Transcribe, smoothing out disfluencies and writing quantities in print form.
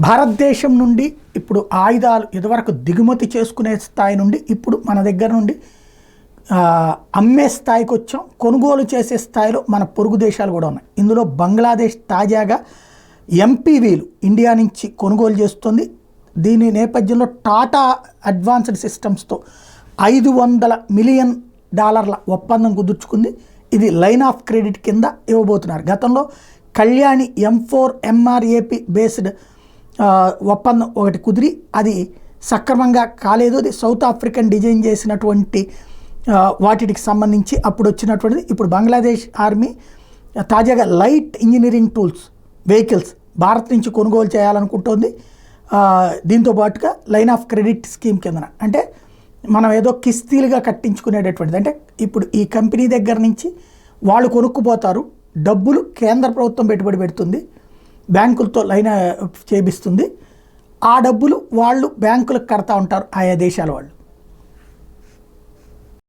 భారతదేశం నుండి ఇప్పుడు ఆయుధాలు ఇదివరకు దిగుమతి చేసుకునే స్థాయి నుండి ఇప్పుడు మన దగ్గర నుండి అమ్మే స్థాయికి వచ్చాం. కొనుగోలు చేసే స్థాయిలో మన పొరుగు దేశాలు కూడా ఉన్నాయి. ఇందులో బంగ్లాదేశ్ తాజాగా ఎంపీవీలు ఇండియా నుంచి కొనుగోలు చేస్తుంది. దీని నేపథ్యంలో టాటా అడ్వాన్స్డ్ సిస్టమ్స్తో $500 మిలియన్ ఒప్పందం కుదుర్చుకుంది. ఇది లైన్ ఆఫ్ క్రెడిట్ కింద ఇవ్వబోతున్నారు. గతంలో కళ్యాణి M4 MRAP బేస్డ్ ఒప్పందం ఒకటి కుదిరి అది సక్రమంగా కాలేదు. అది సౌత్ ఆఫ్రికన్ డిజైన్ చేసినటువంటి వాటికి సంబంధించి అప్పుడు వచ్చినటువంటిది. ఇప్పుడు బంగ్లాదేశ్ ఆర్మీ తాజాగా light engineering tools vehicles Bharat నుంచి కొనుగోలు చేయాలనుకుంటోంది. దీంతో పాటుగా లైన్ ఆఫ్ క్రెడిట్ స్కీమ్ కిందన, అంటే మనం ఏదో కిస్తీలుగా కట్టించుకునేటటువంటిది. అంటే ఇప్పుడు ఈ కంపెనీ దగ్గర నుంచి వాళ్ళు కొనుక్కుపోతారు, డబ్బులు కేంద్ర ప్రభుత్వం పెట్టుబడి పెడుతుంది, బ్యాంకులతో లైన్ చేపిస్తుంది. ఆ డబ్బులు వాళ్ళు బ్యాంకులకు కడతా ఉంటారు ఆయా దేశాల వాళ్ళు.